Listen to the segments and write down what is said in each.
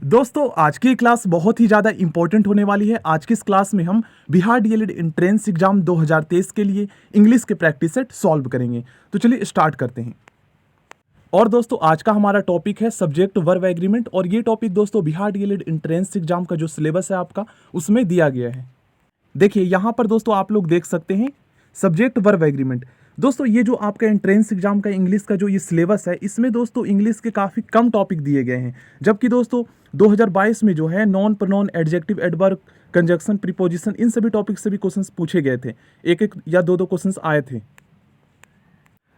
दोस्तों आज की क्लास बहुत ही ज़्यादा इंपॉर्टेंट होने वाली है। आज की इस क्लास में हम बिहार डीएलएड एंट्रेंस एग्जाम 2023 के लिए इंग्लिश के प्रैक्टिस सेट सॉल्व करेंगे। तो चलिए स्टार्ट करते हैं। और दोस्तों आज का हमारा टॉपिक है सब्जेक्ट वर्ब एग्रीमेंट, और ये टॉपिक दोस्तों बिहार डीएलएड एंट्रेंस एग्जाम का जो सिलेबस है आपका उसमें दिया गया है। देखिए यहाँ पर दोस्तों आप लोग देख सकते हैं सब्जेक्ट वर्ब एग्रीमेंट। दोस्तों ये जो आपका एंट्रेंस एग्जाम का इंग्लिश का जो ये सिलेबस है इसमें दोस्तों इंग्लिश के काफ़ी कम टॉपिक दिए गए हैं, जबकि दोस्तों 2022 में जो है noun pronoun adjective adverb conjunction preposition इन सभी टॉपिक से भी क्वेश्चंस पूछे गए थे। एक एक या दो दो क्वेश्चंस आए थे।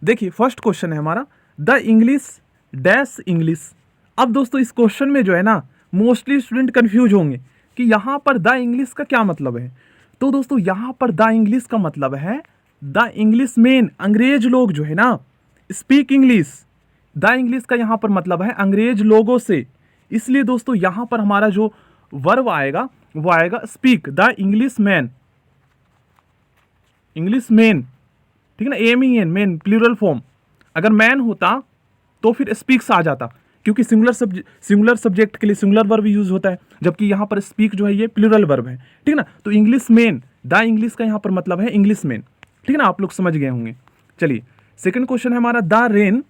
देखिए फर्स्ट क्वेश्चन है हमारा द इंग्लिश डैश इंग्लिश। अब दोस्तों इस क्वेश्चन में जो है ना मोस्टली स्टूडेंट कंफ्यूज होंगे कि यहाँ पर द इंग्लिश का क्या मतलब है। तो दोस्तों यहाँ पर द इंग्लिश का मतलब है द इंग्लिश मेन, अंग्रेज लोग जो है ना स्पीक इंग्लिश। द इंग्लिश का यहाँ पर मतलब है अंग्रेज लोगों से, इसलिए दोस्तों यहाँ पर हमारा जो वर्ब आएगा वो आएगा speak the English man. English man, ठीक है ना, M E N, man plural form. अगर मैन होता तो फिर स्पीक्स आ जाता, क्योंकि सिंगुलर सब्जेक्ट के लिए सिंगुलर वर्ब यूज होता है, जबकि यहाँ पर स्पीक जो है ये प्लूरल वर्ब है, ठीक है ना। तो इंग्लिश मैन, द इंग्लिश का यहाँ पर मतलब है इंग्लिश मैन, ठीक है ना, आप लोग समझ गए होंगे। चलिए सेकंड क्वेश्चन है हमारा the rain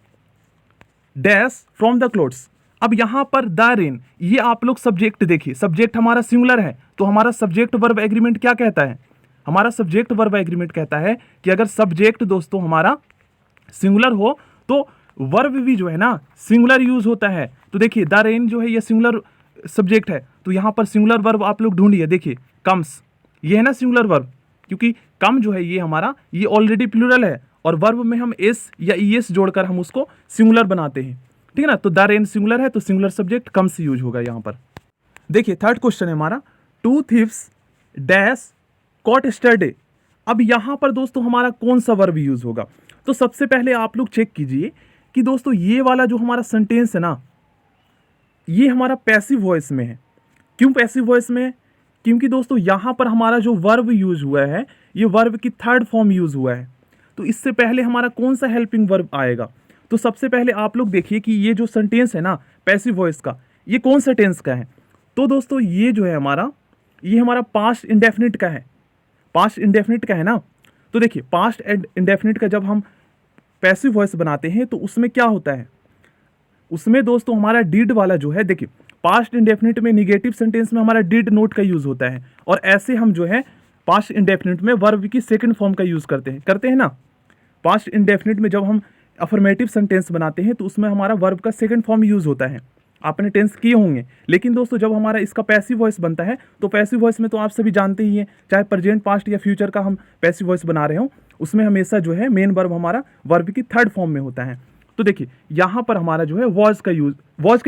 dash from the clothes. अब यहाँ पर द रेन, ये आप लोग सब्जेक्ट देखिए, सब्जेक्ट हमारा सिंगुलर है तो हमारा सब्जेक्ट वर्ब एग्रीमेंट क्या कहता है, हमारा सब्जेक्ट वर्ब एग्रीमेंट कहता है कि अगर सब्जेक्ट दोस्तों हमारा सिंगुलर हो तो वर्ब भी जो है ना सिंगुलर यूज होता है। तो देखिए द रेन जो है ये सिंगुलर सब्जेक्ट है, तो यहाँ पर सिंगुलर वर्ब आप लोग ढूंढिए। देखिए कम्स, ये है ना सिंगुलर वर्ब, क्योंकि कम जो है ये हमारा ये ऑलरेडी प्लूरल है और वर्ब में हम एस या ई एस जोड़कर हम उसको सिंगुलर बनाते हैं, ठीक है ना। तो द रेन सिंगुलर है तो सिंगुलर सब्जेक्ट कम्स यूज होगा यहाँ पर। देखिए थर्ड क्वेश्चन है हमारा two thieves dash caught yesterday. अब यहाँ पर दोस्तों हमारा कौन सा वर्ब यूज होगा। तो सबसे पहले आप लोग चेक कीजिए कि दोस्तों ये वाला जो हमारा सेंटेंस है ना ये हमारा पैसिव वॉइस में है। क्यों पैसिव वॉइस में है? क्योंकि दोस्तों यहाँ पर हमारा जो वर्ब यूज हुआ है ये वर्ब की थर्ड फॉर्म यूज हुआ है। तो इससे पहले हमारा कौन सा हेल्पिंग वर्ब आएगा। तो सबसे पहले आप लोग देखिए कि ये जो सेंटेंस है ना पैसिव वॉइस का ये कौन सा टेंस का है। तो दोस्तों ये जो है हमारा ये हमारा पास्ट इंडेफिनिट का है, पास्ट इंडेफिनिट का है ना। तो देखिए पास्ट इंडेफिनिट का जब हम पैसिव वॉइस बनाते हैं तो उसमें क्या होता है, उसमें दोस्तों हमारा डिड वाला जो है, देखिए पास्ट इंडेफिनिट में निगेटिव सेंटेंस में हमारा डिड नोट का यूज होता है, और ऐसे हम जो है पास्ट इंडेफिनिट में वर्ब की सेकंड फॉर्म का यूज करते हैं ना। पास्ट इंडेफिनिट में जब हम अफर्मेटिव सेंटेंस बनाते हैं तो उसमें हमारा वर्ब का सेकंड फॉर्म यूज होता है, आपने टेंस किए होंगे। लेकिन दोस्तों जब हमारा इसका पैसिव वॉइस बनता है तो पैसिव वॉइस में तो आप सभी जानते ही हैं, चाहे प्रेजेंट पास्ट या फ्यूचर का हम पैसिव वॉइस बना रहे हो उसमें हमेशा जो है मेन वर्ब हमारा वर्ब की थर्ड फॉर्म में होता है। तो देखिए यहाँ पर हमारा जो है वॉज का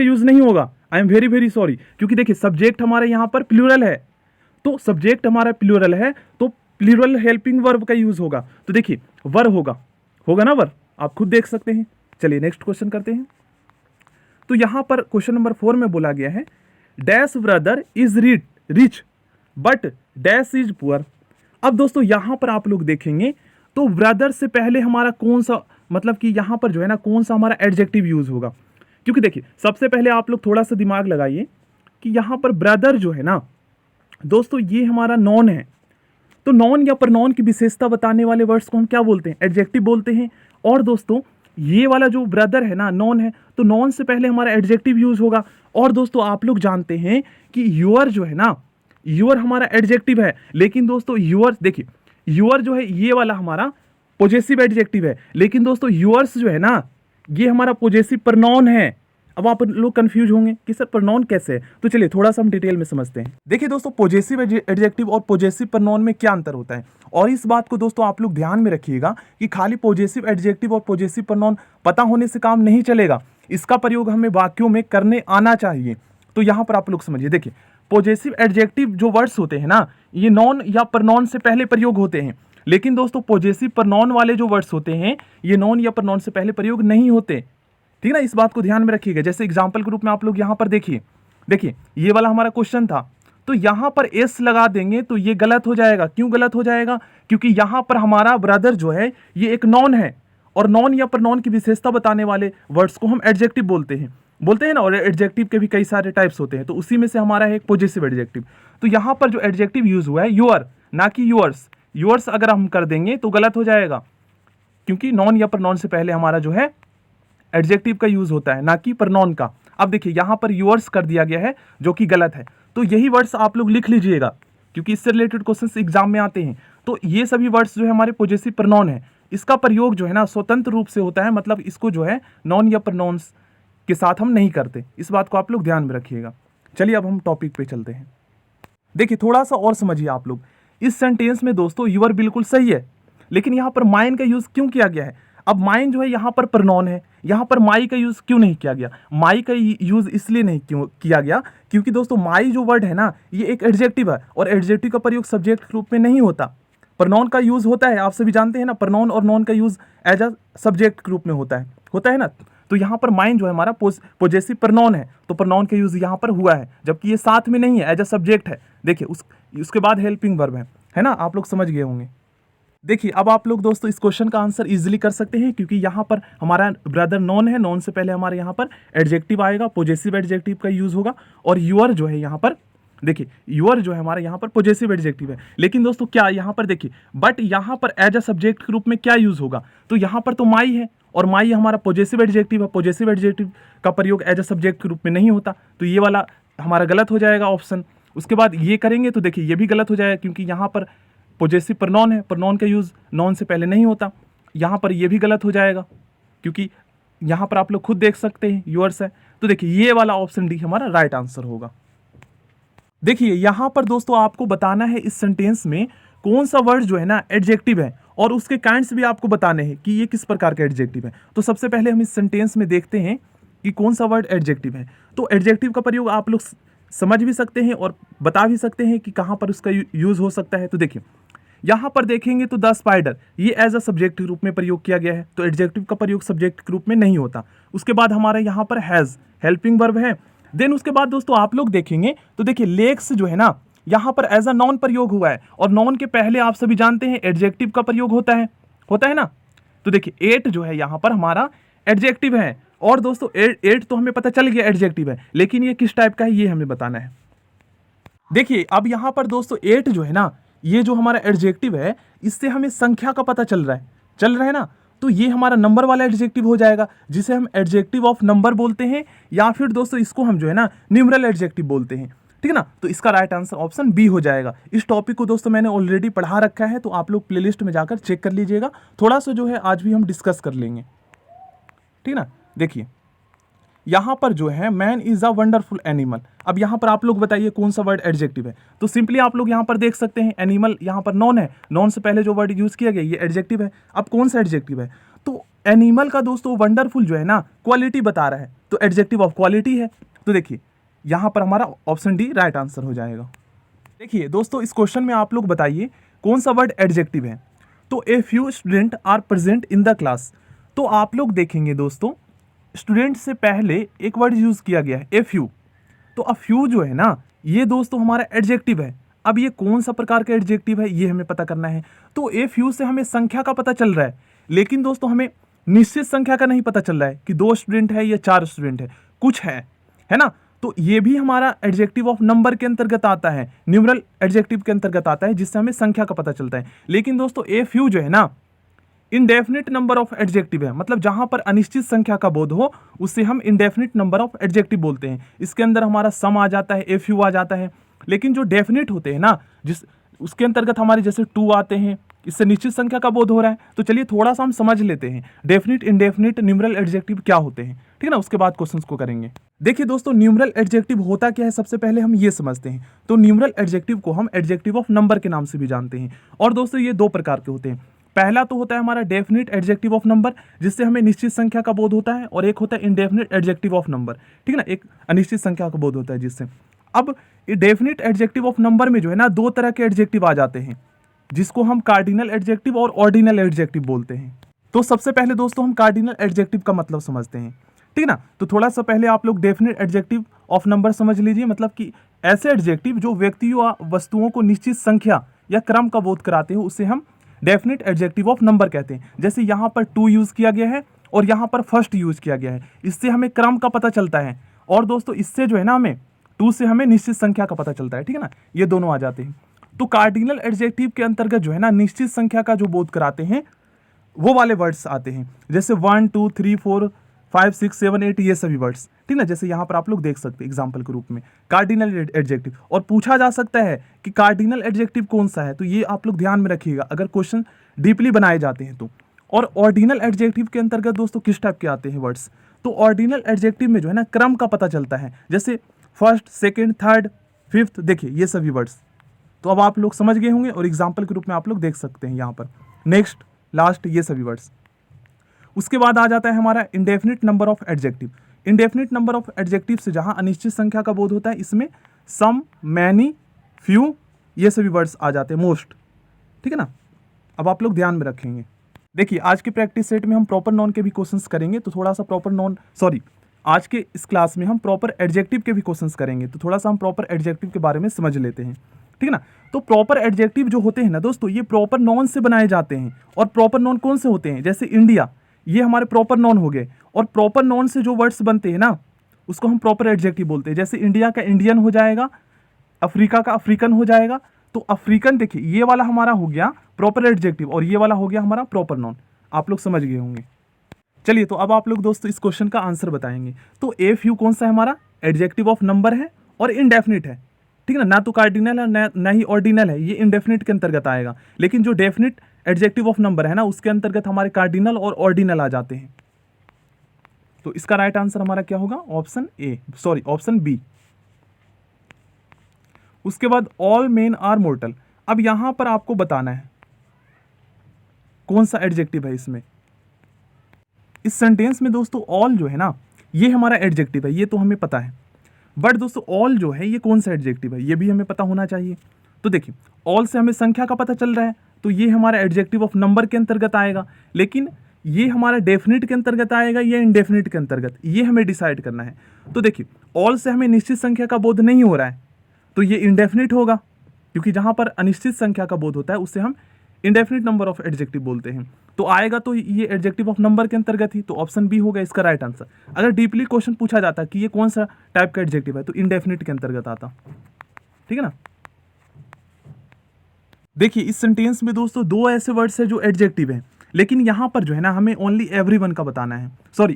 यूज नहीं होगा, I am very very sorry, क्योंकि देखिए सब्जेक्ट हमारे यहाँ पर प्लूरल है, तो सब्जेक्ट हमारा प्लूरल है तो प्लूरल हेल्पिंग वर्ब का यूज होगा। तो देखिए वर होगा ना वर, आप खुद देख सकते हैं। चलिए नेक्स्ट क्वेश्चन करते हैं। तो यहाँ पर क्वेश्चन नंबर 4 में बोला गया है dash brother is rich but dash is poor. अब दोस्तों यहाँ पर आप लोग देखेंगे तो ब्रदर से पहले हमारा कौन सा, मतलब कि यहाँ पर जो है ना कौन सा हमारा एडजेक्टिव यूज होगा। क्योंकि देखिए सबसे पहले आप लोग थोड़ा सा दिमाग लगाइए कि यहाँ पर ब्रदर जो है ना दोस्तों ये हमारा नॉन है, तो नॉन या प्रनॉन की विशेषता बताने वाले वर्ड्स को हम क्या बोलते हैं, एडजेक्टिव बोलते हैं। और दोस्तों ये वाला जो ब्रदर है ना नॉन है, तो नॉन से पहले हमारा एडजेक्टिव यूज होगा। और दोस्तों आप लोग जानते हैं कि यूअर जो है ना, यूअर हमारा एडजेक्टिव है, लेकिन दोस्तों यूअर देखिए यूअर जो है ये वाला हमारा पोजेसिव एडजेक्टिव है, लेकिन दोस्तों यूअर्स जो है ना ये हमारा पोजेसिव प्रनॉन है। अब आप लोग कंफ्यूज होंगे कि सर प्रनॉन कैसे है, तो चलिए थोड़ा सा हम डिटेल में समझते हैं। देखिए दोस्तों पोजेसिव एडजेक्टिव और पोजेसिव प्रनॉन में क्या अंतर होता है, और इस बात को दोस्तों आप लोग ध्यान में रखिएगा कि खाली पोजेसिव एडजेक्टिव और पोजेसिव प्रनॉन पता होने से काम नहीं चलेगा, इसका प्रयोग हमें वाक्यों में करने आना चाहिए। तो यहाँ पर आप लोग समझिए, देखिए पोजेसिव एडजेक्टिव जो वर्ड्स होते हैं ना ये नॉन या प्रनॉन से पहले प्रयोग होते हैं, लेकिन दोस्तों पोजेसिव प्रनॉन वाले जो वर्ड्स होते हैं ये नॉन या प्रनॉन से पहले प्रयोग नहीं होते, ठीक है ना। इस बात को ध्यान में रखिएगा। जैसे एग्जाम्पल के रूप में आप लोग यहाँ पर देखिए ये वाला हमारा क्वेश्चन था, तो यहाँ पर एस लगा देंगे तो ये गलत हो जाएगा। क्यों गलत हो जाएगा, क्योंकि यहाँ पर हमारा ब्रदर जो है ये एक नॉन है, और नॉन या प्रनॉन की विशेषता बताने वाले वर्ड्स को हम एडजेक्टिव बोलते हैं। बोलते हैं ना, और एडजेक्टिव के भी कई सारे टाइप्स होते हैं, तो उसी में से हमारा है एक पॉजेसिव एडजेक्टिव। तो यहाँ पर जो एडजेक्टिव यूज हुआ है योर, ना कि योर्स। योर्स अगर हम कर देंगे तो गलत हो जाएगा, क्योंकि नॉन या प्रनॉन से पहले हमारा जो है एडजेक्टिव का यूज होता है, ना कि प्रनॉन का। अब देखिए यहाँ पर योर्स कर दिया गया है, जो कि गलत है। तो यही वर्ड्स आप लोग लिख लीजिएगा, क्योंकि इससे रिलेटेड क्वेश्चंस एग्जाम में आते हैं। तो ये सभी वर्ड्स जो है हमारे पॉजेसिव प्रनॉन है। इसका प्रयोग जो है ना स्वतंत्र रूप से होता है, मतलब इसको जो है नॉन या प्रनॉन्स के साथ हम नहीं करते। इस बात को आप लोग ध्यान में रखिएगा। चलिए अब हम टॉपिक पे चलते हैं। देखिए थोड़ा सा और समझिए आप लोग। इस सेंटेंस में दोस्तों यूर बिल्कुल सही है, लेकिन यहाँ पर माइन का यूज क्यों किया गया है? अब माइन जो है यहाँ पर प्रनॉन है, यहाँ पर माई का यूज क्यों नहीं किया गया? माई का यूज इसलिए नहीं क्यों किया गया क्योंकि दोस्तों माई जो वर्ड है ना, ये एक एडजेक्टिव है, और एडजेक्टिव का प्रयोग सब्जेक्ट के रूप में नहीं होता। प्रनॉन का यूज होता है, आप सभी जानते हैं ना, प्रनॉन और नॉन का यूज एज अ सब्जेक्ट के रूप में होता है ना। तो यहाँ पर माइन जो है हमारा पॉजेसिव प्रनॉन है, तो प्रनॉन का यूज यहाँ पर हुआ है, जबकि ये साथ में नहीं है, एज अ सब्जेक्ट है। देखिए उसके बाद हेल्पिंग वर्ब है ना, आप लोग समझ गए होंगे। देखिए अब आप लोग दोस्तों इस क्वेश्चन का आंसर इजीली कर सकते हैं, क्योंकि यहाँ पर हमारा ब्रदर नॉन है, नॉन से पहले हमारे यहाँ पर एडजेक्टिव आएगा, पॉजेसिव एडजेक्टिव का यूज होगा, और यूअर जो है यहाँ पर, देखिए यूअर जो है हमारे यहाँ पर पॉजेसिव एडजेक्टिव है। लेकिन दोस्तों क्या यहाँ पर देखिए, बट यहाँ पर एज अ सब्जेक्ट के रूप में क्या यूज होगा? तो यहाँ पर तो माई है, और माई हमारा पॉजेसिव एडजेक्टिव है। पॉजेसिव एडजेक्टिव का प्रयोग एज अ सब्जेक्ट के रूप में नहीं होता, तो ये वाला हमारा गलत हो जाएगा ऑप्शन। उसके बाद ये करेंगे तो देखिए ये भी गलत हो जाएगा, क्योंकि यहाँ पर पॉजेसिव प्रनॉन है, प्रनॉन का यूज नॉन से पहले नहीं होता। यहाँ पर ये भी गलत हो जाएगा, क्योंकि यहाँ पर आप लोग खुद देख सकते हैं यूअर्स है। तो देखिए ये वाला ऑप्शन डी हमारा राइट आंसर होगा। देखिए यहाँ पर दोस्तों आपको बताना है इस सेंटेंस में कौन सा वर्ड जो है ना एडजेक्टिव है, और उसके काइंड्स भी आपको बताने हैं कि ये किस प्रकार का एडजेक्टिव है। तो सबसे पहले हम इस सेंटेंस में देखते हैं कि कौन सा वर्ड एडजेक्टिव है। तो एडजेक्टिव का प्रयोग आप लोग समझ भी सकते हैं और बता भी सकते हैं कि कहाँ पर उसका यूज हो सकता है। तो देखिए यहाँ पर देखेंगे तो द स्पाइडर, ये एज अ सब्जेक्ट के रूप में प्रयोग किया गया है, तो एडजेक्टिव का प्रयोग सब्जेक्ट के रूप में नहीं होता। उसके बाद हमारा यहाँ पर हैज़ हेल्पिंग वर्ब है। देन उसके बाद दोस्तों आप लोग देखेंगे तो देखिए लेग्स जो है ना, यहाँ पर एज अ नॉन प्रयोग हुआ है, और नॉन के पहले आप सभी जानते हैं एडजेक्टिव का प्रयोग होता है ना। तो देखिए एट जो है यहाँ पर हमारा एडजेक्टिव है, और दोस्तों एट तो हमें पता चल गया एडजेक्टिव है, लेकिन ये किस टाइप का है ये हमें बताना है। देखिए अब यहाँ पर दोस्तों एट जो है ना, ये जो हमारा एडजेक्टिव है, इससे हमें संख्या का पता चल रहा है ना। तो ये हमारा नंबर वाला एडजेक्टिव हो जाएगा, जिसे हम एडजेक्टिव ऑफ नंबर बोलते हैं, या फिर दोस्तों इसको हम जो है ना न्यूमरल एडजेक्टिव बोलते हैं, ठीक है ना। तो इसका राइट आंसर ऑप्शन बी हो जाएगा। इस टॉपिक को दोस्तों मैंने ऑलरेडी पढ़ा रखा है, तो आप लोग प्लेलिस्ट में जाकर चेक कर लीजिएगा। थोड़ा सा जो है आज भी हम डिस्कस कर लेंगे, ठीक ना। देखिए यहाँ पर जो है man is a wonderful animal. अब यहाँ पर आप लोग बताइए कौन सा वर्ड एडजेक्टिव है। तो सिंपली आप लोग यहाँ पर देख सकते हैं एनिमल यहाँ पर नॉन है, नॉन से पहले जो वर्ड यूज किया गया ये एडजेक्टिव है। अब कौन सा एडजेक्टिव है? तो एनिमल का दोस्तों वंडरफुल जो है ना क्वालिटी बता रहा है, तो एडजेक्टिव ऑफ क्वालिटी है। तो देखिए यहाँ पर हमारा ऑप्शन डी राइट आंसर हो जाएगा। देखिए दोस्तों इस क्वेश्चन में आप लोग बताइए कौन सा वर्ड एडजेक्टिव है। तो a few student are present in the class. तो आप लोग देखेंगे दोस्तों स्टूडेंट से पहले एक वर्ड यूज किया गया है ए फ्यू। तो अ फ्यू जो है ना ये दोस्तों हमारा एडजेक्टिव है। अब ये कौन सा प्रकार का एडजेक्टिव है ये हमें पता करना है। तो ए फ्यू से हमें संख्या का पता चल रहा है, लेकिन दोस्तों हमें निश्चित संख्या का नहीं पता चल रहा है कि 2 स्टूडेंट है या 4 स्टूडेंट है, कुछ है ना। तो ये भी हमारा एडजेक्टिव ऑफ नंबर के अंतर्गत आता है, न्यूमरल एडजेक्टिव के अंतर्गत आता है, जिससे हमें संख्या का पता चलता है। लेकिन दोस्तों ए फ्यू जो है ना इनडेफिनिट नंबर ऑफ एडजेक्टिव है, मतलब जहां पर अनिश्चित संख्या का बोध हो उससे हम इनडेफिनिट नंबर ऑफ एडजेक्टिव बोलते हैं। इसके अंदर हमारा सम आ जाता है, ए फ्यू आ जाता है। लेकिन जो डेफिनिट होते हैं ना, जिस उसके अंतर्गत हमारे जैसे 2 आते हैं, इससे निश्चित संख्या का बोध हो रहा है। तो चलिए थोड़ा सा हम समझ लेते हैं डेफिनिट, इनडेफिनिट, न्यूमरल एडजेक्टिव क्या होते हैं, ठीक है ना। उसके बाद क्वेश्चंस को करेंगे। देखिए दोस्तों न्यूमरल एडजेक्टिव होता क्या है, सबसे पहले हम ये समझते हैं। तो न्यूमरल एडजेक्टिव को हम एडजेक्टिव ऑफ नंबर के नाम से भी जानते हैं। और दोस्तों ये 2 प्रकार के होते हैं। पहला तो होता है हमारा डेफिनिट एडजेक्टिव ऑफ नंबर, जिससे हमें निश्चित संख्या का बोध होता है, और एक होता है इनडेफिनिट एडजेक्टिव ऑफ नंबर, ठीक है ना, एक अनिश्चित संख्या का बोध होता है जिससे। अब डेफिनिट एडजेक्टिव ऑफ नंबर में जो है ना 2 तरह के एडजेक्टिव आ जाते हैं, जिसको हम कार्डिनल एडजेक्टिव और ऑर्डिनल एडजेक्टिव बोलते हैं। तो सबसे पहले दोस्तों हम कार्डिनल एडजेक्टिव का मतलब समझते हैं, ठीक ना। तो थोड़ा सा पहले आप लोग डेफिनिट एडजेक्टिव ऑफ नंबर समझ लीजिए, मतलब कि ऐसे एडजेक्टिव जो व्यक्तियों या वस्तुओं को निश्चित संख्या या क्रम का बोध कराते हो उसे हम डेफिनिट एडजेक्टिव ऑफ नंबर कहते हैं। जैसे यहाँ पर 2 यूज किया गया है और यहाँ पर फर्स्ट यूज किया गया है। इससे हमें क्रम का पता चलता है, और दोस्तों इससे जो है ना हमें टू से हमें निश्चित संख्या का पता चलता है, ठीक है ना, ये दोनों आ जाते हैं। तो कार्डिनल एडजेक्टिव के अंतर्गत जो है ना निश्चित संख्या का जो बोध कराते हैं वो वाले वर्ड्स आते हैं, जैसे 1 2 3 4 5 6 7 8 ये सभी वर्ड्स, ठीक ना, जैसे यहाँ पर आप लोग देख सकते हैं एग्जाम्पल के रूप में कार्डिनल एडजेक्टिव। और पूछा जा सकता है कि कार्डिनल एडजेक्टिव कौन सा है, तो ये आप लोग ध्यान में रखिएगा अगर क्वेश्चन डीपली बनाए जाते हैं तो। और ऑर्डिनल एडजेक्टिव के अंतर्गत दोस्तों किस टाइप के आते हैं वर्ड्स, तो ऑर्डिनल एडजेक्टिव में जो है ना क्रम का पता चलता है, जैसे फर्स्ट, सेकेंड, थर्ड, फिफ्थ, देखिए ये सभी वर्ड्स। तो अब आप लोग समझ गए होंगे और एग्जाम्पल के रूप में आप लोग देख सकते हैं यहाँ पर नेक्स्ट, लास्ट, ये सभी वर्ड्स। उसके बाद आ जाता है हमारा indefinite number of adjective. Indefinite number of adjective से जहाँ अनिश्चित संख्या का बोध होता है, इसमें सम, मैनी, फ्यू ये सभी वर्ड्स आ जाते हैं, मोस्ट, ठीक है ना। अब आप लोग ध्यान में रखेंगे। देखिए आज के प्रैक्टिस सेट में हम प्रॉपर नॉन के भी क्वेश्चंस करेंगे, तो थोड़ा सा प्रॉपर नॉन आज के इस क्लास में हम प्रॉपर एडजेक्टिव के भी क्वेश्चंस करेंगे, तो थोड़ा सा हम प्रॉपर एडजेक्टिव के बारे में समझ लेते हैं, ठीक है ना। तो प्रॉपर एडजेक्टिव जो होते हैं ना दोस्तों, ये प्रॉपर नॉन से बनाए जाते हैं। और प्रॉपर नॉन कौन से होते हैं, जैसे इंडिया, ये हमारे प्रॉपर नॉन हो गए। और प्रॉपर नॉन से जो वर्ड्स बनते हैं ना उसको हम प्रॉपर एडजेक्टिव बोलते हैं। जैसे इंडिया का इंडियन हो जाएगा, अफ्रीका का अफ्रीकन हो जाएगा। तो अफ्रीकन देखिए ये वाला हमारा हो गया प्रॉपर एडजेक्टिव और ये वाला हो गया हमारा प्रॉपर नॉन। आप लोग समझ गए होंगे। चलिए तो अब आप लोग दोस्तों इस क्वेश्चन का आंसर बताएंगे। तो ए फ्यू कौन सा है हमारा, एडजेक्टिव ऑफ नंबर है और इनडेफिनिट है, ठीक है ना तो कार्डिनल है ना ही ऑर्डिनल है, ये इनडेफिनिट के अंतर्गत आएगा। लेकिन जो डेफिनिट एडजेक्टिव ऑफ नंबर है ना उसके अंतर्गत हमारे कार्डिनल और ऑर्डिनल आ जाते हैं। तो इसका राइट आंसर हमारा क्या होगा, ऑप्शन बी। उसके बाद ऑल मेन आर मोर्टल। अब यहां पर आपको बताना है कौन सा एडजेक्टिव है इसमें। इस सेंटेंस में दोस्तों ऑल जो है ना ये हमारा एडजेक्टिव है, ये तो हमें पता है। बट दोस्तों ऑल जो है ये कौन सा एडजेक्टिव है ये भी हमें पता होना चाहिए। तो देखिए ऑल से हमें संख्या का पता चल रहा है, तो ये हमारा एडजेक्टिव ऑफ नंबर के अंतर्गत आएगा। लेकिन ये हमारा डेफिनिट के अंतर्गत आएगा या इनडेफिनिट के अंतर्गत, ये हमें डिसाइड करना है। तो देखिए ऑल से हमें निश्चित संख्या का बोध नहीं हो रहा है, तो ये इनडेफिनिट होगा, क्योंकि जहां पर अनिश्चित संख्या का बोध होता है उससे हम इंडेफिनिट नंबर ऑफ एडजेक्टिव बोलते हैं। तो आएगा तो ये एडजेक्टिव ऑफ नंबर के अंतर्गत ही, तो ऑप्शन बी होगा इसका राइट आंसर। अगर डीपली क्वेश्चन पूछा जाता कि ये कौन सा टाइप का एडजेक्टिव है, तो इंडेफिनिट के अंतर्गत आता, ठीक है ना। देखिए इस सेंटेंस में दोस्तों दो ऐसे वर्ड्स है जो एडजेक्टिव है, लेकिन यहाँ पर जो है ना हमें ओनली एवरीवन का बताना है।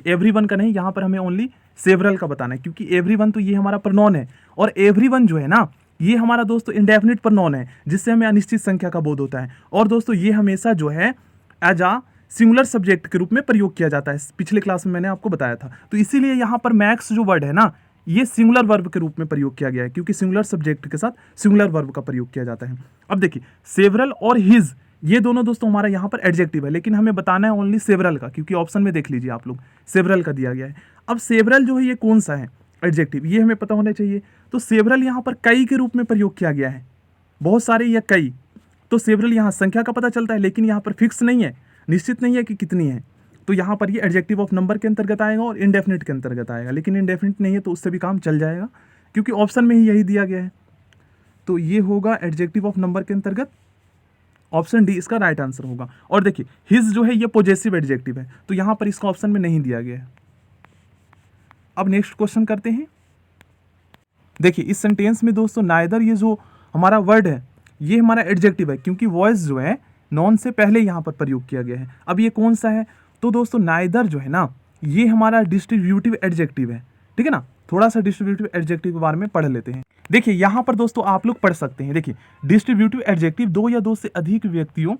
एवरीवन का नहीं, यहाँ पर हमें ओनली सेवरल का बताना है, क्योंकि एवरीवन तो ये हमारा प्रोनाउन है और एवरीवन जो है ना ये हमारा दोस्तों इंडेफिनिट प्रोनाउन है, जिससे हमें अनिश्चित संख्या का बोध होता है। और दोस्तों ये हमेशा जो है एज आ सिंगुलर सब्जेक्ट के रूप में प्रयोग किया जाता है, पिछले क्लास में मैंने आपको बताया था। तो इसीलिए यहाँ पर मैक्स जो वर्ड है ना ये सिंगुलर वर्ब के रूप में प्रयोग किया गया है, क्योंकि सिंगुलर सब्जेक्ट के साथ सिंगुलर वर्ब का प्रयोग किया जाता है। अब देखिए सेवरल और हिज ये दोनों दोस्तों हमारा यहाँ पर एडजेक्टिव है, लेकिन हमें बताना है ओनली सेवरल का, क्योंकि ऑप्शन में देख लीजिए आप लोग सेवरल का दिया गया है। अब सेवरल जो है ये कौन सा है एडजेक्टिव, ये हमें पता होना चाहिए। तो सेवरल यहाँ पर कई के रूप में प्रयोग किया गया है, बहुत सारे या कई। तो सेवरल यहाँ संख्या का पता चलता है, लेकिन यहाँ पर फिक्स नहीं है, निश्चित नहीं है कि कितनी है। तो यहाँ पर ये एडजेक्टिव ऑफ नंबर के अंतर्गत आएगा और इंडेफिनिट के अंतर्गत आएगा। लेकिन इंडेफिनिट नहीं है तो उससे भी काम चल जाएगा, क्योंकि ऑप्शन में ही यही दिया गया है। तो ये होगा एडजेक्टिव ऑफ नंबर के अंतर्गत, ऑप्शन डी इसका राइट आंसर होगा। और देखिए हिज जो है ये पॉजेसिव एडजेक्टिव है, तो यहाँ पर इसका ऑप्शन में नहीं दिया गया है। अब नेक्स्ट क्वेश्चन करते हैं। देखिए इस सेंटेंस में दोस्तों नाइदर ये जो हमारा वर्ड है ये हमारा एडजेक्टिव है, क्योंकि वॉइस जो है नॉन से पहले यहाँ पर प्रयोग किया गया है। अब ये कौन सा है, तो दोस्तों नाइदर जो है ना ये हमारा डिस्ट्रीब्यूटिव एडजेक्टिव है, ठीक है ना। थोड़ा सा डिस्ट्रीब्यूटिव एडजेक्टिव के बारे में पढ़ लेते हैं। देखिए यहाँ पर दोस्तों आप लोग पढ़ सकते हैं। देखिए डिस्ट्रीब्यूटिव एडजेक्टिव दो या दो से अधिक व्यक्तियों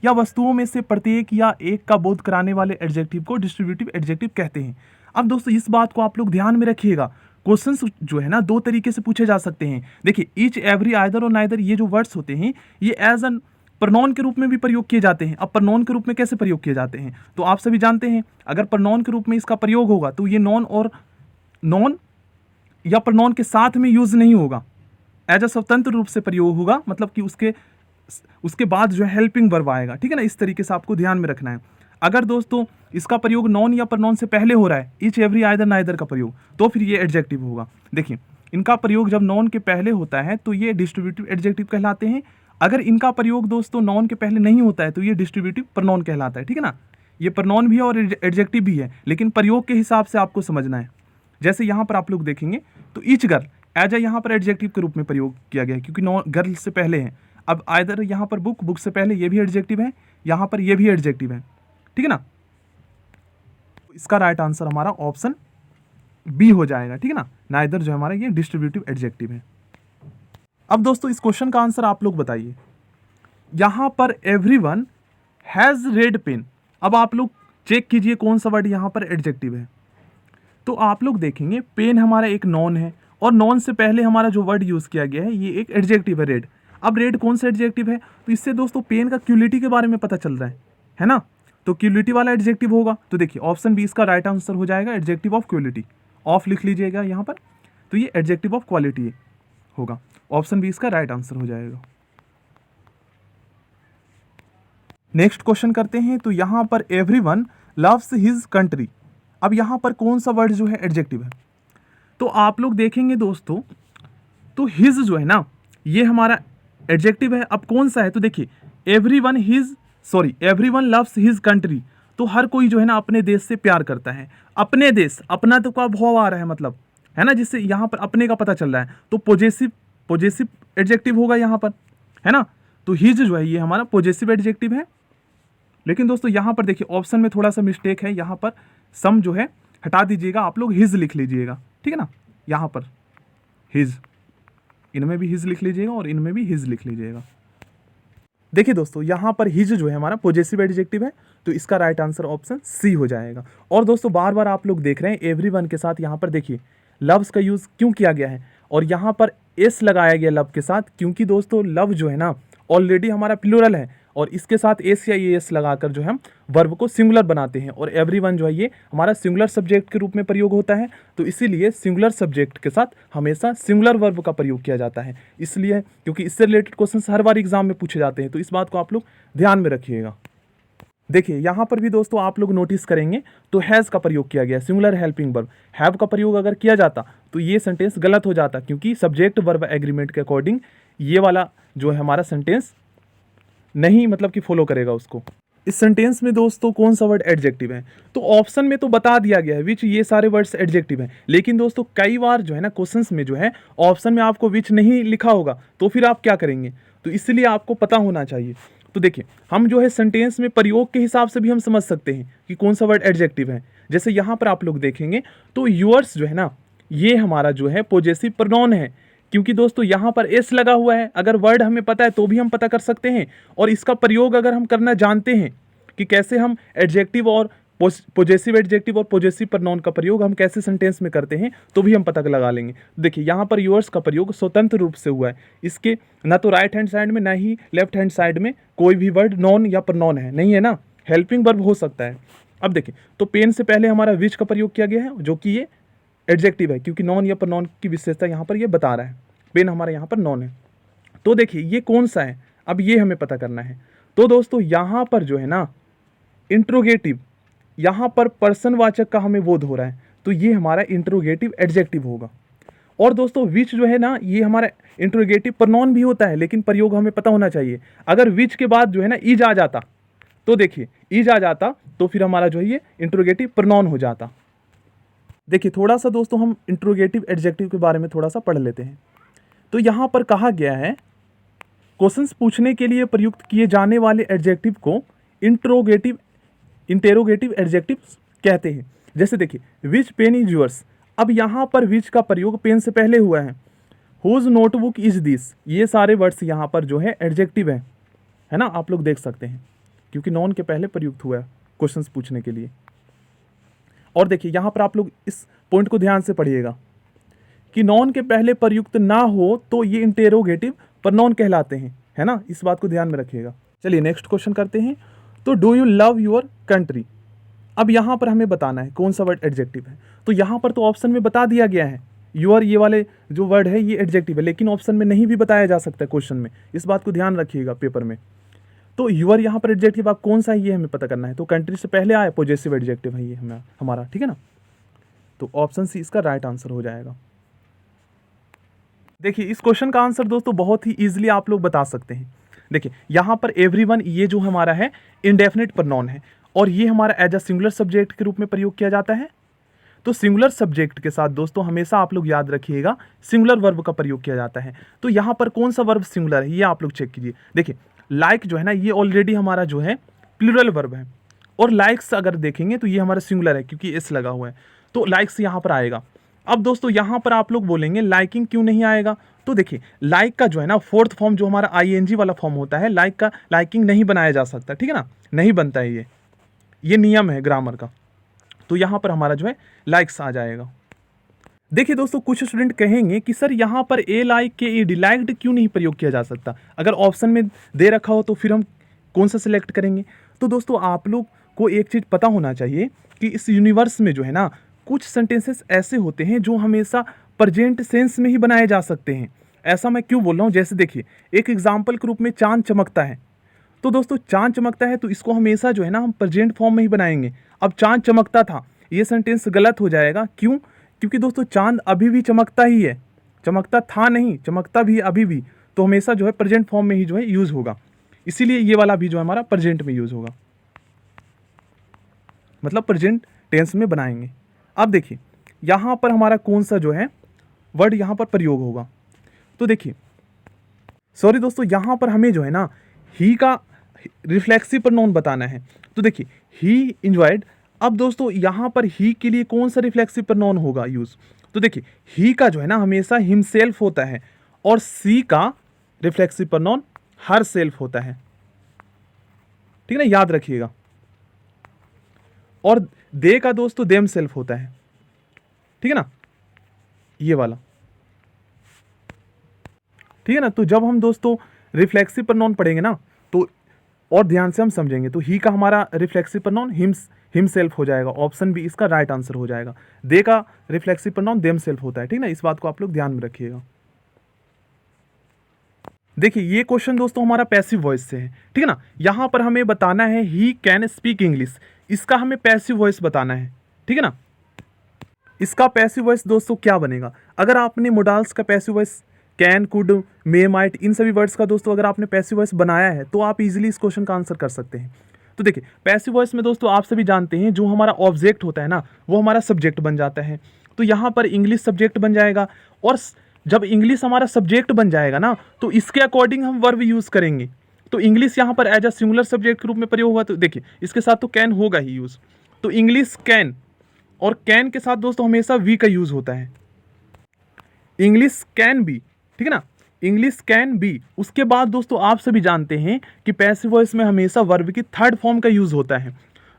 या वस्तुओं में से प्रत्येक या एक का बोध कराने वाले एडजेक्टिव को डिस्ट्रीब्यूटिव एडजेक्टिव कहते हैं। अब दोस्तों इस बात को आप लोग ध्यान में रखिएगा, क्वेश्चंस जो है ना दो तरीके से पूछे जा सकते हैं। देखिए ईच, एवरी, आइदर और नाइदर ये जो वर्ड्स होते हैं ये एज एन प्रोनाउन के रूप में भी प्रयोग किए जाते हैं। अब प्रोनाउन के रूप में कैसे प्रयोग किए जाते हैं, तो आप सभी जानते हैं अगर प्रोनाउन के रूप में इसका प्रयोग होगा तो ये नॉन या प्रोनाउन के साथ में यूज नहीं होगा, एज अ स्वतंत्र रूप से प्रयोग होगा, मतलब कि उसके बाद जो है हेल्पिंग वर्ब आएगा, ठीक है ना। इस तरीके से आपको ध्यान में रखना है। अगर दोस्तों इसका प्रयोग नॉन या प्रोनाउन से पहले हो रहा है, ईच, एवरी, आइदर, नाइदर का प्रयोग, तो फिर ये एडजेक्टिव होगा। देखिए इनका प्रयोग जब नॉन के पहले होता है तो ये डिस्ट्रीब्यूटिव एडजेक्टिव कहलाते हैं। अगर इनका प्रयोग दोस्तों नॉन के पहले नहीं होता है तो ये डिस्ट्रीब्यूटिव प्रोनाउन कहलाता है, ठीक है ना। ये प्रनॉन भी है और एडजेक्टिव भी है, लेकिन प्रयोग के हिसाब से आपको समझना है। जैसे यहाँ पर आप लोग देखेंगे तो ईच गर्ल एज ए यहाँ पर एडजेक्टिव के रूप में प्रयोग किया गया है, क्योंकि नो गर्ल से पहले है। अब आइदर यहाँ पर बुक, बुक से पहले ये भी एडजेक्टिव है, यहाँ पर ये भी एडजेक्टिव है, ठीक है ना। इसका राइट आंसर हमारा ऑप्शन बी हो जाएगा, ठीक है ना। नाइदर जो हमारा ये डिस्ट्रीब्यूटिव एडजेक्टिव है। अब दोस्तों इस क्वेश्चन का आंसर आप लोग बताइए। यहाँ पर एवरीवन हैज रेड पेन, अब आप लोग चेक कीजिए कौन सा वर्ड यहाँ पर एडजेक्टिव है। तो आप लोग देखेंगे पेन हमारा एक नॉन है, और नॉन से पहले हमारा जो वर्ड यूज किया गया है ये एक एडजेक्टिव है, रेड। अब रेड कौन सा एडजेक्टिव है, तो इससे दोस्तों पेन का क्यूलिटी के बारे में पता चल रहा है ना। तो क्यूलिटी वाला एडजेक्टिव होगा, तो देखिए ऑप्शन बी इसका राइट आंसर हो जाएगा, एडजेक्टिव ऑफ क्यूलिटी। ऑफ लिख लीजिएगा यहाँ पर, तो ये एडजेक्टिव ऑफ क्वालिटी होगा। ऑप्शन बी इसका राइट आंसर हो जाएगा। नेक्स्ट क्वेश्चन करते हैं। तो यहाँ पर एवरीवन लव्स हिज कंट्री, अब यहाँ पर कौन सा वर्ड जो है एडजेक्टिव है। तो आप लोग देखेंगे दोस्तों, तो हिज जो है ना ये हमारा एडजेक्टिव है। अब कौन सा है, तो देखिए एवरीवन लव्स हिज कंट्री, तो हर कोई जो है ना अपने देश से प्यार करता है। अपने देश, अपना तो का भाव आ रहा है मतलब, है ना, जिससे यहाँ पर अपने का पता चल रहा है, तो पॉजेसिव एडजेक्टिव होगा यहाँ पर, है ना। तो हिज जो है ये हमारा पॉजेसिव एडजेक्टिव है। लेकिन दोस्तों यहाँ पर देखिए ऑप्शन में थोड़ा सा मिस्टेक है, यहाँ पर सम जो है हटा दीजिएगा, आप लोग हिज लिख लीजिएगा, ठीक है ना। यहाँ पर हिज, इनमें भी हिज लिख लीजिएगा और इनमें भी हिज लिख लीजिएगा। देखिए दोस्तों यहाँ पर हिज जो है हमारा पॉजेसिव एडजेक्टिव है, तो इसका राइट आंसर ऑप्शन सी हो जाएगा। और दोस्तों बार बार आप लोग देख रहे हैं एवरीवन के साथ यहाँ पर देखिए लव्स का यूज क्यों किया गया है, और यहाँ पर एस लगाया गया लव के साथ, क्योंकि दोस्तों लव जो है ना ऑलरेडी हमारा प्लूरल है, और इसके साथ एस या एस लगाकर जो है हम वर्ब को सिंगुलर बनाते हैं, और एवरीवन जो है ये हमारा सिंगुलर सब्जेक्ट के रूप में प्रयोग होता है। तो इसीलिए सिंगुलर सब्जेक्ट के साथ हमेशा सिंगुलर वर्ब का प्रयोग किया जाता है, इसलिए क्योंकि इससे रिलेटेड क्वेश्चन हर बार एग्जाम में पूछे जाते हैं, तो इस बात को आप लोग ध्यान में रखिएगा। देखिए यहाँ पर भी दोस्तों आप लोग नोटिस करेंगे तो हैज़ का प्रयोग किया गया, सिंगुलर हेल्पिंग वर्ब। हैव का प्रयोग अगर किया जाता तो ये सेंटेंस गलत हो जाता, क्योंकि सब्जेक्ट वर्ब एग्रीमेंट के अकॉर्डिंग ये वाला जो है हमारा सेंटेंस नहीं मतलब कि फॉलो करेगा उसको। इस सेंटेंस में दोस्तों कौन सा वर्ड एडजेक्टिव है, तो ऑप्शन में तो बता दिया गया है विच, ये सारे वर्ड्स एडजेक्टिव हैं। लेकिन दोस्तों कई बार जो है ना क्वेश्चंस में जो है ऑप्शन में आपको विच नहीं लिखा होगा, तो फिर आप क्या करेंगे, तो इसलिए आपको पता होना चाहिए। तो देखिए हम जो है सेंटेंस में प्रयोग के हिसाब से भी हम समझ सकते हैं कि कौन सा वर्ड एडजेक्टिव है। जैसे यहाँ पर आप लोग देखेंगे तो यूअर्स जो है ना ये हमारा जो है पॉजेसिव प्रोनाउन है, क्योंकि दोस्तों यहाँ पर एस लगा हुआ है। अगर वर्ड हमें पता है तो भी हम पता कर सकते हैं, और इसका प्रयोग अगर हम करना जानते हैं कि कैसे हम एडजेक्टिव और पॉजेसिव एडजेक्टिव और पॉजेसिव प्रोनाउन का प्रयोग हम कैसे सेंटेंस में करते हैं, तो भी हम पता लगा लेंगे। देखिए यहाँ पर यूअर्स का प्रयोग स्वतंत्र रूप से हुआ है, इसके ना तो राइट हैंड साइड में ना ही लेफ्ट हैंड साइड में कोई भी वर्ड नॉन या प्रोनाउन है, नहीं है ना, हेल्पिंग वर्ब हो सकता है। अब देखिए तो पेन से पहले हमारा विच का प्रयोग किया गया है, जो कि ये एडजेक्टिव है, क्योंकि नॉन या प्रोनाउन की विशेषता यहाँ पर ये बता रहा है। पेन हमारा यहाँ पर नॉन है, तो देखिए ये कौन सा है, अब ये हमें पता करना है। तो दोस्तों यहाँ पर जो है ना इंट्रोगेटिव, यहाँ पर पर्सनवाचक का हमें बोध हो रहा है, तो ये हमारा इंट्रोगेटिव एडजेक्टिव होगा। और दोस्तों विच जो है ना ये हमारा इंट्रोगेटिव प्रोनाउन भी होता है, लेकिन प्रयोग हमें पता होना चाहिए। अगर विच के बाद जो है ना इज आ जाता, तो देखिए इज आ जाता तो फिर हमारा जो है ये इंट्रोगेटिव प्रोनाउन हो जाता। देखिए थोड़ा सा दोस्तों हम इंट्रोगेटिव एडजेक्टिव के बारे में थोड़ा सा पढ़ लेते हैं। तो यहाँ पर कहा गया है क्वेश्चंस पूछने के लिए प्रयुक्त किए जाने वाले एडजेक्टिव को इंटेरोगेटिव एडजेक्टिव कहते हैं। जैसे देखिए विच पेन इज योर्स, अब यहाँ पर विच का प्रयोग पेन से पहले हुआ है। हुज नोटबुक इज दिस, ये सारे वर्ड्स यहाँ पर जो है एडजेक्टिव है ना, आप लोग देख सकते हैं, क्योंकि नॉन के पहले प्रयुक्त हुआ है क्वेश्चंस पूछने के लिए। और देखिए यहाँ पर आप लोग इस पॉइंट को ध्यान से पढ़िएगा कि नॉन के पहले प्रयुक्त ना हो तो ये इंटेरोगेटिव प्रोनाउन कहलाते हैं, है ना, इस बात को ध्यान में रखिएगा। चलिए नेक्स्ट क्वेश्चन करते हैं। तो do you love your country, अब यहाँ पर हमें बताना है कौन सा वर्ड एडजेक्टिव है। तो यहाँ पर तो ऑप्शन में बता दिया गया है योर, ये वाले जो वर्ड है ये एडजेक्टिव है, लेकिन ऑप्शन में नहीं भी बताया जा सकता है क्वेश्चन में, इस बात को ध्यान रखिएगा पेपर में। तो यूर यहाँ पर एडजेक्टिव आप कौन सा है ये हमें पता करना है। तो कंट्री से पहले आया पॉजेसिव एडजेक्टिव है ये हमारा, ठीक है ना। तो ऑप्शन सी इसका राइट आंसर हो जाएगा। देखिए इस क्वेश्चन का आंसर दोस्तों बहुत ही इजीली आप लोग बता सकते हैं। देखिए यहाँ पर एवरीवन ये जो हमारा है इंडेफिनिट प्रोनाउन है, और ये हमारा एज अ सिंगुलर सब्जेक्ट के रूप में प्रयोग किया जाता है। तो सिंगुलर सब्जेक्ट के साथ दोस्तों हमेशा आप लोग याद रखिएगा सिंगुलर वर्ब का प्रयोग किया जाता है। तो यहाँ पर कौन सा वर्ब सिंगुलर है ये आप लोग चेक कीजिए। देखिए लाइक जो है ना ये ऑलरेडी हमारा जो है प्लूरल वर्ब है, और लाइक्स अगर देखेंगे तो ये हमारा सिंगुलर है क्योंकि एस लगा हुआ है, तो लाइक्स यहाँ पर आएगा। अब दोस्तों यहाँ पर आप लोग बोलेंगे लाइकिंग क्यों नहीं आएगा, तो देखिए लाइक का जो है ना फोर्थ फॉर्म जो हमारा आईएनजी वाला फॉर्म होता है, लाइक का लाइकिंग नहीं बनाया जा सकता, ठीक है ना, नहीं बनता है, ये नियम है ग्रामर का। तो यहाँ पर हमारा जो है लाइक्स आ जाएगा। देखिए दोस्तों कुछ स्टूडेंट कहेंगे कि सर यहाँ पर ए लाइक के ई डिलाइक्ड क्यों नहीं प्रयोग किया जा सकता, अगर ऑप्शन में दे रखा हो तो फिर हम कौन सा सिलेक्ट करेंगे। तो दोस्तों आप लोग को एक चीज़ पता होना चाहिए कि इस यूनिवर्स में जो है ना कुछ सेंटेंसेस ऐसे होते हैं जो हमेशा प्रेजेंट सेंस में ही बनाए जा सकते हैं। ऐसा मैं क्यों बोल रहा हूँ, जैसे देखिए एक एग्जाम्पल के रूप में चांद चमकता है, तो दोस्तों चांद चमकता है तो इसको हमेशा जो है ना हम प्रेजेंट फॉर्म में ही बनाएंगे। अब चांद चमकता था ये सेंटेंस गलत हो जाएगा, क्यों, क्योंकि दोस्तों चांद अभी भी चमकता ही है, चमकता था नहीं, चमकता भी अभी भी, तो हमेशा जो है प्रेजेंट फॉर्म में ही जो है यूज़ होगा, इसीलिए ये वाला भी जो है हमारा प्रेजेंट में यूज़ होगा, मतलब प्रेजेंट टेंस में बनाएंगे। अब देखिए यहाँ पर हमारा कौन सा जो है वर्ड यहाँ पर प्रयोग होगा, तो देखिए सॉरी दोस्तों यहाँ पर हमें जो है ना ही का रिफ्लेक्सिव प्रोनाउन बताना है। तो देखिए ही इंजॉयड, अब दोस्तों यहाँ पर ही के लिए कौन सा रिफ्लेक्सिव प्रोनाउन होगा यूज़, तो देखिए ही का जो है ना हमेशा हिमसेल्फ होता है, और सी का रिफ्लेक्सिव प्रोनाउन हर सेल्फ होता है, ठीक है ना, याद रखिएगा। और दे का दोस्तों देम सेल्फ होता है, ठीक है ना, ये वाला, ठीक है ना। तो जब हम दोस्तों रिफ्लेक्सिव प्रोनाउन पढ़ेंगे ना तो और ध्यान से हम समझेंगे, तो ही का हमारा रिफ्लेक्सिव प्रोनाउन हिमसेल्फ हो जाएगा, ऑप्शन बी इसका राइट आंसर हो जाएगा। दे का रिफ्लेक्सिव प्रोनाउन देम सेल्फ होता है, ठीक ना, इस बात को आप लोग ध्यान में रखिएगा। देखिए ये क्वेश्चन दोस्तों हमारा पैसिव वॉइस से है, ठीक है ना, यहाँ पर हमें बताना है ही कैन स्पीक इंग्लिश, इसका हमें पैसिव वॉइस बताना है, ठीक है ना। इसका पैसिव वॉइस दोस्तों क्या बनेगा, अगर आपने मोडाल्स का passive voice can, could, may, might, इन सभी वर्ड्स का दोस्तों अगर आपने पैसिव वॉइस बनाया है तो आप इजीली इस क्वेश्चन का आंसर कर सकते हैं। तो देखिए पैसिव वॉइस में दोस्तों आप सभी जानते हैं जो हमारा ऑब्जेक्ट होता है ना वो हमारा सब्जेक्ट बन जाता है, तो यहाँ पर इंग्लिश सब्जेक्ट बन जाएगा, और जब इंग्लिश हमारा सब्जेक्ट बन जाएगा ना तो इसके अकॉर्डिंग हम वर्ब यूज़ करेंगे। तो इंग्लिश यहाँ पर एज अ सिंगुलर सब्जेक्ट के रूप में प्रयोग हुआ, तो देखिए इसके साथ तो कैन होगा ही यूज़, तो इंग्लिश कैन, और कैन के साथ दोस्तों हमेशा वी का यूज़ होता है, इंग्लिश कैन बी, ठीक है ना, इंग्लिश कैन बी। उसके बाद दोस्तों आप सभी जानते हैं कि पैसिव वॉइस में हमेशा वर्ब की थर्ड फॉर्म का यूज़ होता है,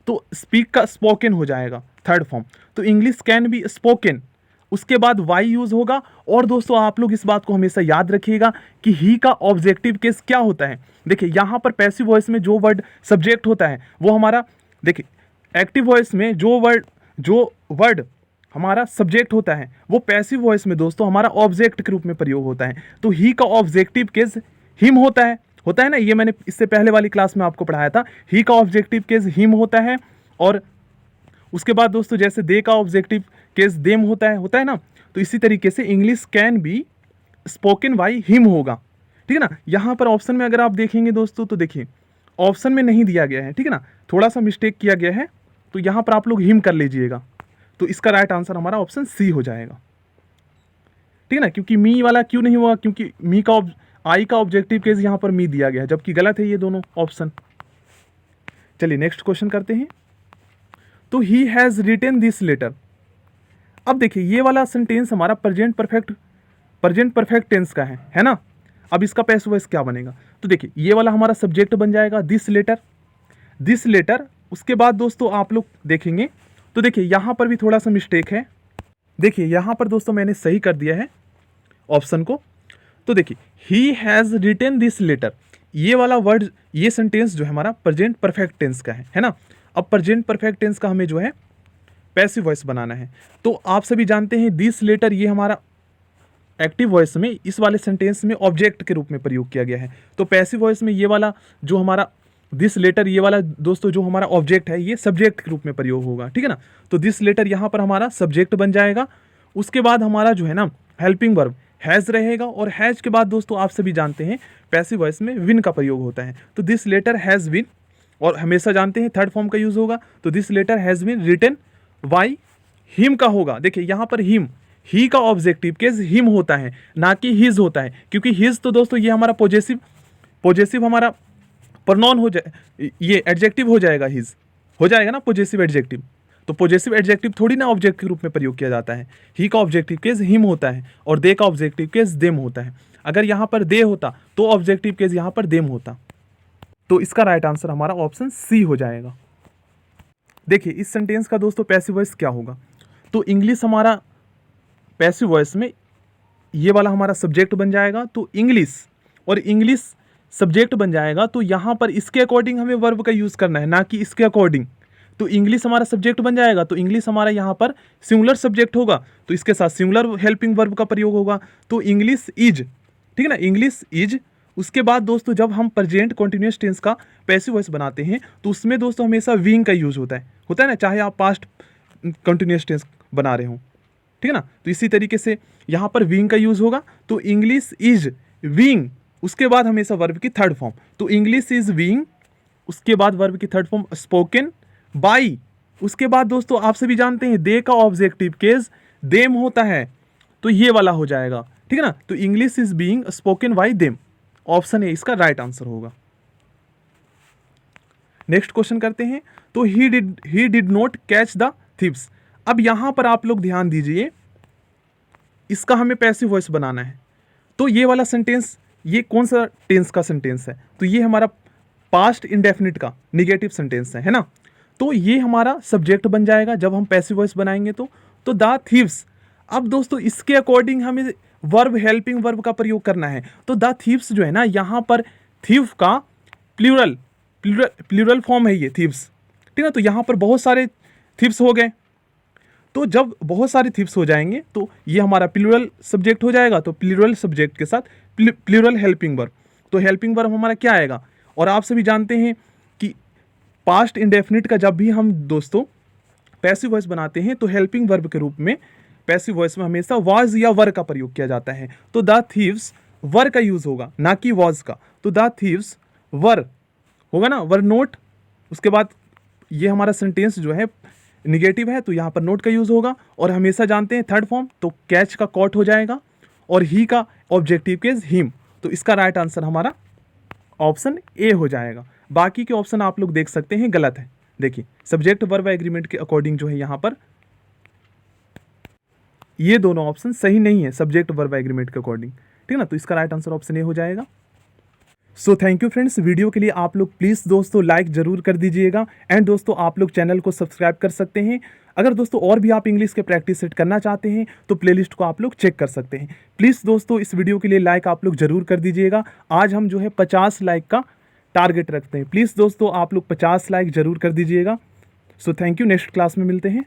तो स्पीक का स्पोकन हो जाएगा थर्ड फॉर्म, तो इंग्लिश कैन बी स्पोकन, उसके बाद वाई यूज़ होगा। और दोस्तों आप लोग इस बात को हमेशा याद रखिएगा कि ही का ऑब्जेक्टिव केस क्या होता है। देखिए यहाँ पर पैसिव वॉइस में जो वर्ड सब्जेक्ट होता है वो हमारा, देखिए एक्टिव वॉइस में जो वर्ड हमारा सब्जेक्ट होता है वो पैसिव वॉइस में दोस्तों हमारा ऑब्जेक्ट के रूप में प्रयोग होता है। तो ही का ऑब्जेक्टिव केस हिम होता है ना, ये मैंने इससे पहले वाली क्लास में आपको पढ़ाया था, ही का ऑब्जेक्टिव केस हिम होता है, और उसके बाद दोस्तों जैसे दे का ऑब्जेक्टिव केस देम होता है ना, तो इसी तरीके से English can be spoken by him होगा, ठीक है ना। यहाँ पर ऑप्शन में अगर आप देखेंगे दोस्तों तो देखिए ऑप्शन में नहीं दिया गया है, ठीक है ना, थोड़ा सा मिस्टेक किया गया है, तो यहाँ पर आप लोग हिम कर लीजिएगा, तो इसका राइट आंसर हमारा ऑप्शन सी हो जाएगा, ठीक है ना। क्योंकि मी वाला क्यों नहीं हुआ, क्योंकि मी का आई का ऑब्जेक्टिव केस यहाँ पर मी दिया गया है, जबकि गलत है ये दोनों ऑप्शन। चलिए नेक्स्ट क्वेश्चन करते हैं। तो he has written this letter, अब देखिए ये वाला सेंटेंस हमारा प्रेजेंट परफेक्ट टेंस का है ना। अब इसका पैसिव वॉइस क्या बनेगा, तो देखिए ये वाला हमारा सब्जेक्ट बन जाएगा दिस लेटर। उसके बाद दोस्तों आप लोग देखेंगे तो देखिए यहाँ पर भी थोड़ा सा मिस्टेक है, देखिए यहाँ पर दोस्तों मैंने सही कर दिया है ऑप्शन को। तो देखिए he has written this letter, ये वाला वर्ड, ये सेंटेंस जो है हमारा प्रेजेंट परफेक्ट टेंस का है ना। अब प्रेजेंट परफेक्ट टेंस का हमें जो है पैसिव वॉइस बनाना है, तो आप सभी जानते हैं दिस लेटर ये हमारा एक्टिव वॉइस में इस वाले सेंटेंस में ऑब्जेक्ट के रूप में प्रयोग किया गया है, तो पैसिव वॉइस में ये वाला जो हमारा दिस लेटर, ये वाला दोस्तों जो हमारा ऑब्जेक्ट है ये सब्जेक्ट के रूप में प्रयोग होगा, ठीक है ना। तो दिस लेटर यहाँ पर हमारा सब्जेक्ट बन जाएगा। उसके बाद हमारा जो है ना हेल्पिंग वर्ब हैज़ रहेगा, और हैज़ के बाद दोस्तों आप सभी जानते हैं पैसिव वॉइस में विन का प्रयोग होता है, तो दिस लेटर हैज़ विन। और हमेशा जानते हैं थर्ड फॉर्म का यूज होगा, तो this letter has been written by him का होगा। देखिए यहाँ पर हिम, ही का ऑब्जेक्टिव केस हिम होता है, ना कि हिज होता है, क्योंकि हिज तो दोस्तों ये हमारा पॉजेसिव हमारा प्रोनाउन हो जाए, ये एडजेक्टिव हो जाएगा, हिज हो जाएगा ना पॉजेसिव एडजेक्टिव। तो पॉजेसिव एडजेक्टिव थोड़ी ना ऑब्जेक्ट के रूप में प्रयोग किया जाता है। ही का ऑब्जेक्टिव केस हिम होता है और दे का ऑब्जेक्टिव केस देम होता है। अगर यहाँ पर दे होता तो ऑब्जेक्टिव केस यहाँ पर देम होता। तो इसका राइट आंसर हमारा ऑप्शन सी हो जाएगा। देखिए इस सेंटेंस का दोस्तों पैसिव वॉइस क्या होगा, तो इंग्लिश हमारा पैसिव वॉइस में ये वाला हमारा सब्जेक्ट बन जाएगा, तो इंग्लिश और इंग्लिश सब्जेक्ट बन जाएगा, तो यहाँ पर इसके अकॉर्डिंग हमें वर्ब का यूज़ करना है, ना कि इसके अकॉर्डिंग। तो इंग्लिश हमारा सब्जेक्ट बन जाएगा, तो इंग्लिश हमारा यहाँ पर सिंगुलर सब्जेक्ट होगा, तो इसके साथ सिंगुलर हेल्पिंग वर्ब का प्रयोग होगा, तो इंग्लिश इज, ठीक है ना, इंग्लिश इज। उसके बाद दोस्तों जब हम प्रेजेंट कॉन्टिन्यूअस टेंस का पैसिव वॉइस बनाते हैं तो उसमें दोस्तों हमेशा विंग का यूज़ होता है ना, चाहे आप पास्ट कॉन्टिन्यूअस टेंस बना रहे हो, ठीक है ना। तो इसी तरीके से यहाँ पर विंग का यूज़ होगा, तो इंग्लिश इज विंग, उसके बाद हमेशा वर्ब की थर्ड फॉर्म, तो इंग्लिश इज विंग, उसके बाद वर्ब की थर्ड फॉर्म स्पोकन बाई। उसके बाद दोस्तों आप सभी जानते हैं दे का ऑब्जेक्टिव केस देम होता है, तो ये वाला हो जाएगा, ठीक है ना। तो English is being spoken by them, option A इसका राइट आंसर होगा। नेक्स्ट क्वेश्चन करते हैं, तो he did not catch the thieves. अब यहां पर आप लोग ध्यान दीजिए, इसका हमें पैसिव वॉइस बनाना है, तो ये वाला सेंटेंस ये कौन सा टेंस का सेंटेंस है, तो ये हमारा पास्ट इंडेफिनिट का निगेटिव सेंटेंस है ना। तो ये हमारा सब्जेक्ट बन जाएगा जब हम पैसिव वॉइस बनाएंगे तो द थीव्स। अब दोस्तों इसके अकॉर्डिंग हमें वर्ब हेल्पिंग वर्ब का प्रयोग करना है, तो द थीव्स जो है ना, यहाँ पर थीव का प्लूरल फॉर्म है ये थीव्स, ठीक है। तो यहाँ पर बहुत सारे थीव्स हो गए, तो जब बहुत सारे थीव्स हो जाएंगे तो ये हमारा प्लूरल सब्जेक्ट हो जाएगा, तो प्लूरल सब्जेक्ट के साथ प्लूरल हेल्पिंग वर्ब, तो हेल्पिंग वर्ब हमारा क्या आएगा। और आप सभी जानते हैं कि पास्ट इंडेफिनिट का जब भी हम दोस्तों पैसिव वॉइस बनाते हैं तो हेल्पिंग वर्ब के रूप में पैसिव वॉइस में हमेशा वाज या वर का प्रयोग किया जाता है, तो द थीव्स वर का यूज होगा, ना कि वाज का। तो द थीव्स वर होगा ना, वर नोट। उसके बाद ये हमारा सेंटेंस जो है निगेटिव है, तो यहाँ पर नोट का यूज होगा, और हमेशा जानते हैं थर्ड फॉर्म, तो कैच का कॉट हो जाएगा, और ही का ऑब्जेक्टिव केस हिम, तो इसका राइट आंसर हमारा ऑप्शन ए हो जाएगा। बाकी के ऑप्शन आप लोग देख सकते हैं गलत है। देखिए सब्जेक्ट वर्ब एग्रीमेंट के अकॉर्डिंग जो है यहाँ पर ये दोनों ऑप्शन सही नहीं है सब्जेक्ट वर्ब एग्रीमेंट के अकॉर्डिंग, ठीक है ना। तो इसका राइट आंसर ऑप्शन ए हो जाएगा। So thank you friends, video के लिए आप लोग प्लीज़ दोस्तों लाइक जरूर कर दीजिएगा, एंड दोस्तों आप लोग चैनल को सब्सक्राइब कर सकते हैं। अगर दोस्तों और भी आप इंग्लिश के प्रैक्टिस सेट करना चाहते हैं तो प्लेलिस्ट को आप लोग चेक कर सकते हैं। प्लीज़ दोस्तों इस वीडियो के लिए लाइक आप लोग जरूर कर दीजिएगा। आज हम जो है 50 लाइक का टारगेट रखते हैं। प्लीज़ दोस्तों आप लोग 50 लाइक जरूर कर दीजिएगा। So thank you, next class में मिलते हैं।